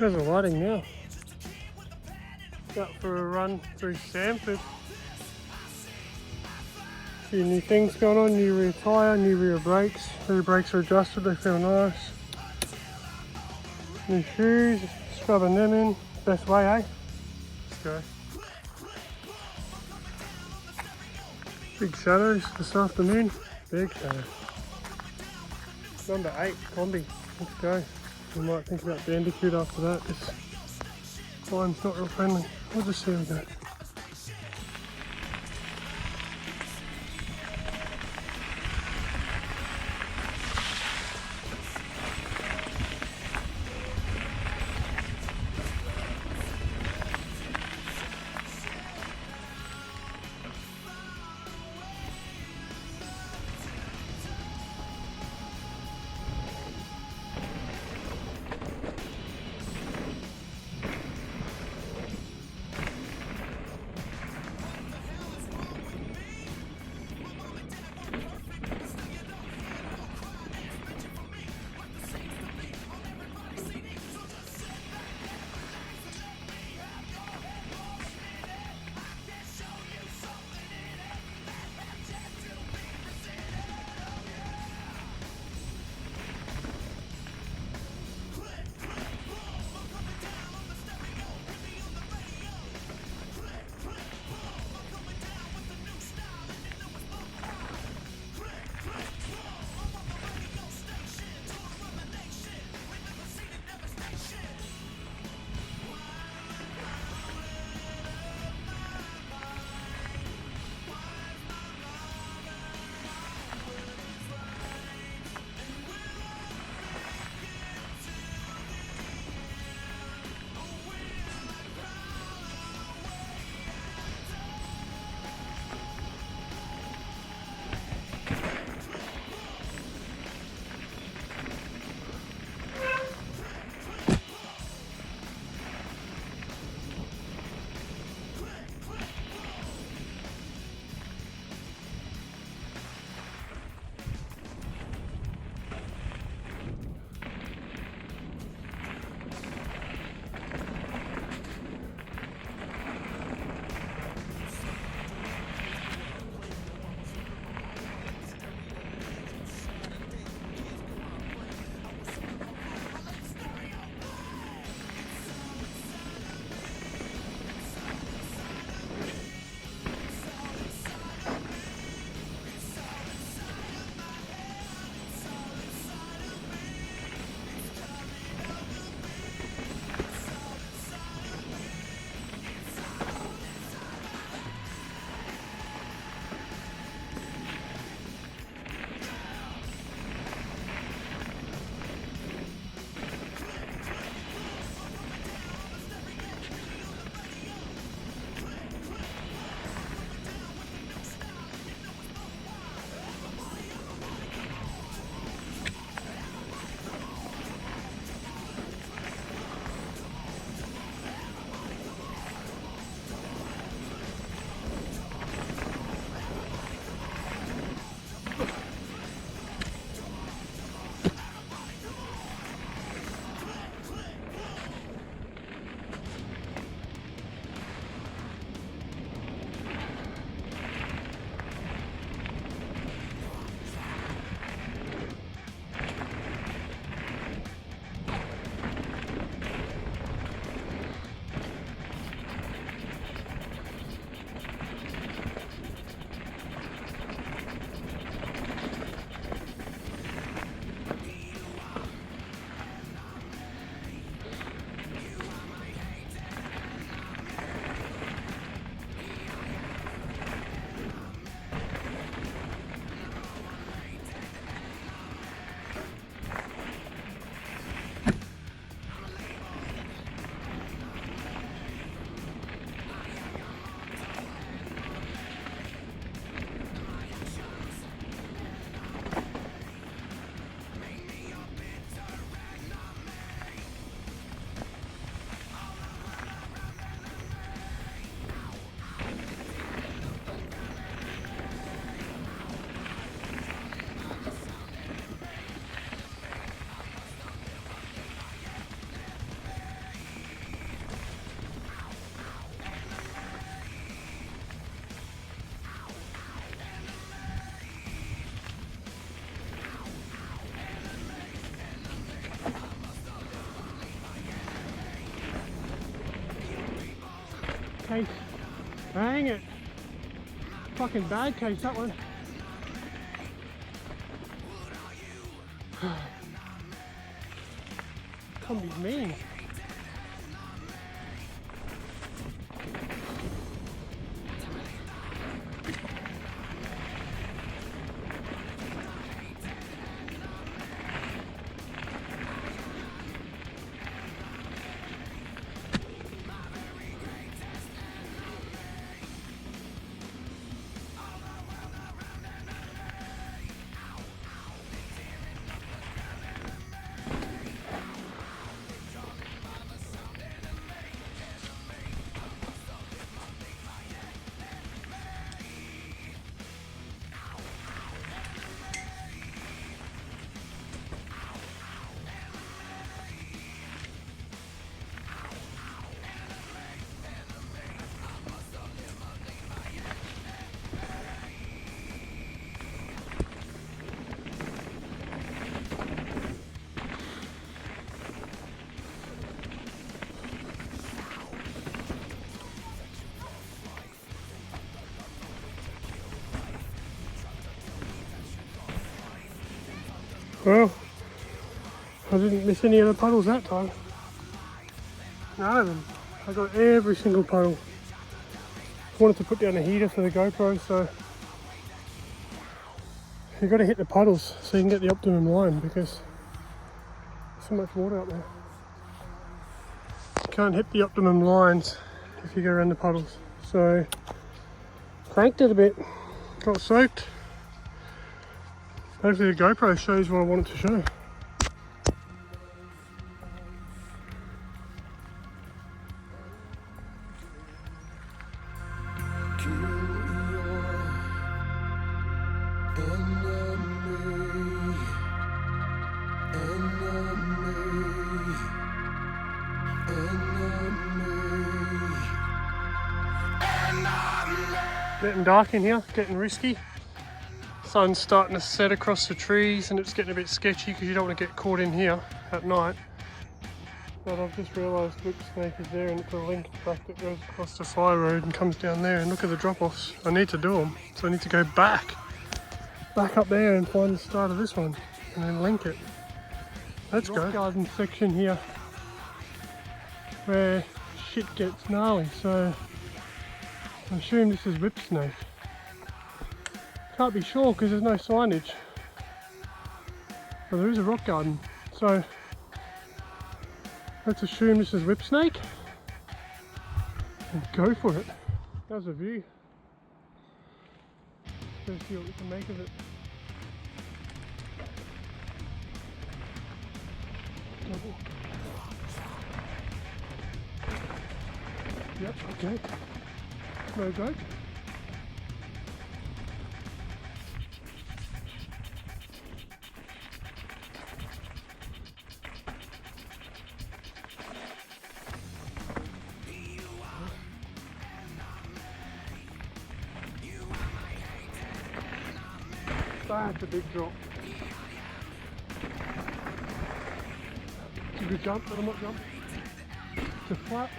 How's the lighting now? Out for a run through Samford. A few new things going on, new rear tyre, new rear brakes. Rear brakes are adjusted, they feel nice. New shoes, scrubbing them in. Best way, eh? Let's go. Big shadows this afternoon. Big shadow. Number 8, Kombi. Let's go. We might think about Bandicoot after that. This climb's not real friendly. We'll just see how we go. case. Dang it. Fucking bad case, that one. Kombi's mean. Well, I didn't miss any of the puddles that time. None of them. I got every single puddle. I wanted to put down a heater for the GoPro, so you've got to hit the puddles so you can get the optimum line, because there's so much water out there. You can't hit the optimum lines if you go around the puddles. So cranked it a bit, got soaked. Hopefully the GoPro shows what I want it to show. Getting dark in here, getting risky. Sun's starting to set across the trees and it's getting a bit sketchy because you don't want to get caught in here at night. But I've just realised whip snake is there and it's a link back that goes across the fire road and comes down there, and look at the drop-offs. I need to do them, so I need to go back up there and find the start of this one and then link it. Let's go. Garden section here where shit gets gnarly, so I assume this is whip snake. Can't be sure because there's no signage, but there is a rock garden, so let's assume this is whip snake and go for it. There's a view. Let's see what we can make of it. Yep, okay. No joke. That's a big drop. It's a good jump, but I'm not jumping. It's a flat.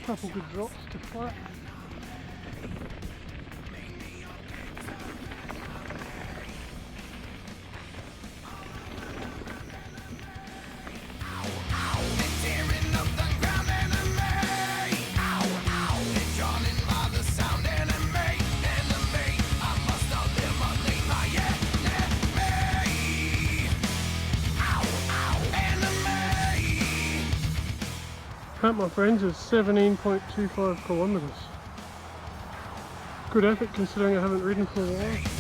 Couple good drops to flat. That, my friends, is 17.25 kilometres. Good effort considering I haven't ridden for a while.